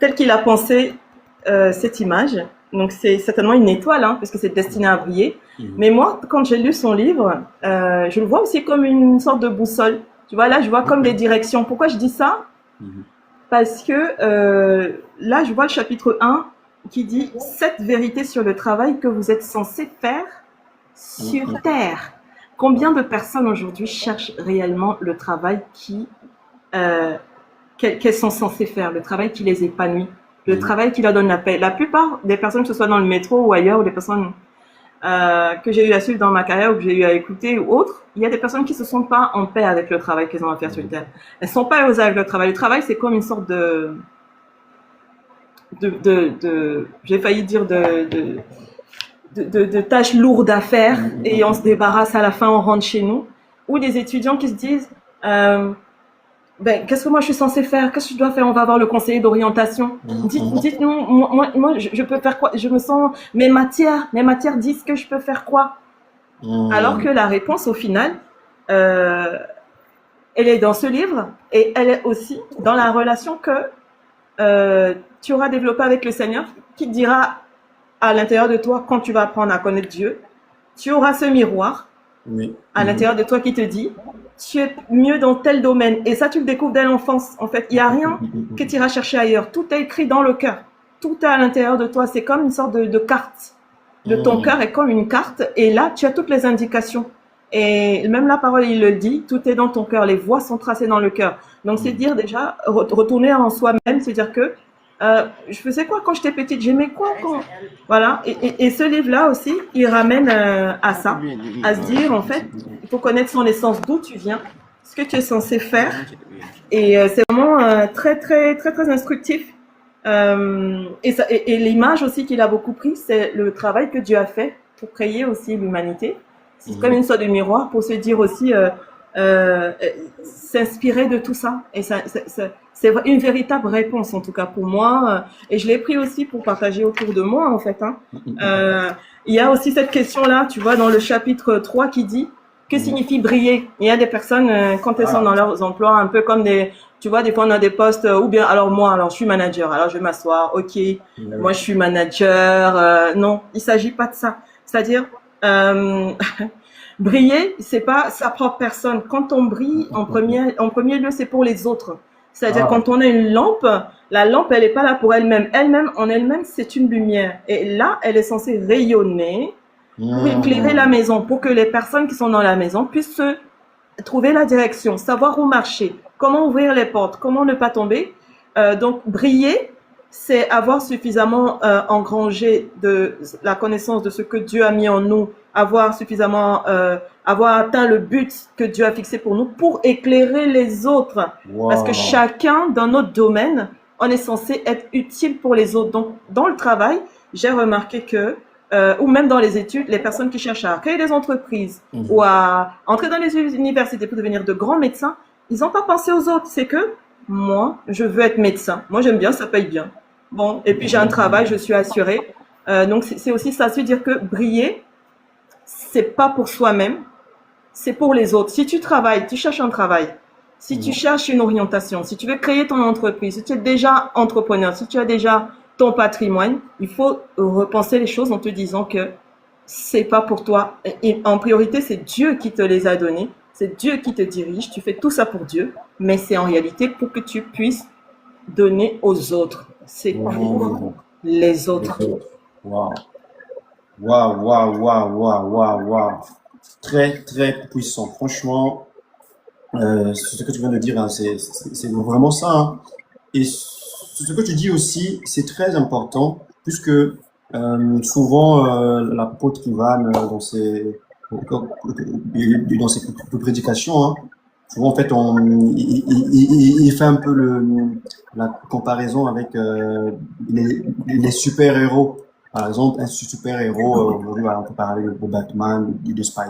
tel qu'il a pensé cette image. Donc c'est certainement une étoile, hein, parce que c'est destiné à briller. Mais moi, quand j'ai lu son livre, je le vois aussi comme une sorte de boussole. Tu vois, là, je vois comme des directions. Pourquoi je dis ça? Parce que là, je vois le chapitre 1 qui dit « Cette vérité sur le travail que vous êtes censé faire sur Terre ». Combien de personnes aujourd'hui cherchent réellement le travail qu'elles sont censées faire, le travail qui les épanouit, le travail qui leur donne la paix? La plupart des personnes, que ce soit dans le métro ou ailleurs, ou des personnes que j'ai eu à suivre dans ma carrière ou que j'ai eu à écouter ou autres, il y a des personnes qui se sentent pas en paix avec le travail qu'elles ont à faire sur Terre. Elles sont pas heureuses avec le travail. Le travail, c'est comme une sorte j'ai failli dire de tâches lourdes à faire et on se débarrasse à la fin, on rentre chez nous. Ou des étudiants qui se disent qu'est-ce que moi je suis censé faire? Qu'est-ce que je dois faire? On va avoir le conseiller d'orientation. Dites-nous, moi je peux faire quoi? Je me sens, mes matières disent que je peux faire quoi? Alors que la réponse au final, elle est dans ce livre et elle est aussi dans la relation que tu auras développée avec le Seigneur, qui te dira à l'intérieur de toi, quand tu vas apprendre à connaître Dieu, tu auras ce miroir à l'intérieur de toi qui te dit tu es mieux dans tel domaine. Et ça, tu le découvres dès l'enfance. En fait, il n'y a rien que tu iras chercher ailleurs. Tout est écrit dans le cœur. Tout est à l'intérieur de toi. C'est comme une sorte de carte. Ton cœur est comme une carte. Et là, tu as toutes les indications. Et même la parole, il le dit, tout est dans ton cœur. Les voies sont tracées dans le cœur. Donc, c'est dire déjà, retourner en soi-même, c'est dire que je faisais quoi quand j'étais petite? J'aimais quoi quand... Voilà. Et ce livre-là aussi, il ramène à ça, à se dire, en fait, il faut connaître son essence, d'où tu viens, ce que tu es censé faire. Et c'est vraiment très, très, très, très instructif. Et l'image aussi qu'il a beaucoup pris, c'est le travail que Dieu a fait pour créer aussi l'humanité. C'est comme une sorte de miroir pour se dire aussi, s'inspirer de tout ça. Et c'est une véritable réponse, en tout cas pour moi. Et je l'ai pris aussi pour partager autour de moi, en fait. Il y a aussi cette question-là, tu vois, dans le chapitre 3 qui dit que signifie briller. Il y a des personnes, quand elles sont dans leurs emplois, un peu comme des... Tu vois, des fois, on a des postes, ou bien, alors je suis manager, alors je vais m'asseoir, ok, moi, je suis manager. Non, il s'agit pas de ça. C'est-à-dire... briller, c'est pas sa propre personne. Quand on brille, en premier lieu, c'est pour les autres. C'est-à-dire quand on a une lampe, la lampe, elle est pas là pour elle-même. Elle-même, en elle-même, c'est une lumière. Et là, elle est censée rayonner pour éclairer la maison, pour que les personnes qui sont dans la maison puissent se trouver la direction, savoir où marcher, comment ouvrir les portes, comment ne pas tomber. Donc, briller, c'est avoir suffisamment engrangé de la connaissance de ce que Dieu a mis en nous, avoir suffisamment, avoir atteint le but que Dieu a fixé pour nous pour éclairer les autres. Parce que chacun, dans notre domaine, on est censé être utile pour les autres. Donc, dans le travail, j'ai remarqué que, ou même dans les études, les personnes qui cherchent à créer des entreprises ou à entrer dans les universités pour devenir de grands médecins, ils n'ont pas pensé aux autres. C'est que moi, je veux être médecin. Moi, j'aime bien, ça paye bien. Bon, et puis j'ai un travail, je suis assurée. Donc, c'est aussi ça, se dire que briller, c'est pas pour soi-même, c'est pour les autres. Si tu travailles, tu cherches un travail, si tu cherches une orientation, si tu veux créer ton entreprise, si tu es déjà entrepreneur, si tu as déjà ton patrimoine, il faut repenser les choses en te disant que c'est pas pour toi. Et en priorité, c'est Dieu qui te les a donnés, c'est Dieu qui te dirige, tu fais tout ça pour Dieu, mais c'est en réalité pour que tu puisses donner aux autres. C'est pour les autres. Wow. Waouh, waouh, waouh, waouh, waouh, waouh. Très, très puissant. Franchement, ce que tu viens de dire, hein, c'est vraiment ça. Hein. Et ce que tu dis aussi, c'est très important, puisque souvent, l'apôtre Ivan, dans ses prédications, hein, souvent, en fait, il fait un peu la comparaison avec les super-héros. Par exemple, un super-héros, aujourd'hui, voilà, on peut parler de Batman, de Spider-Man.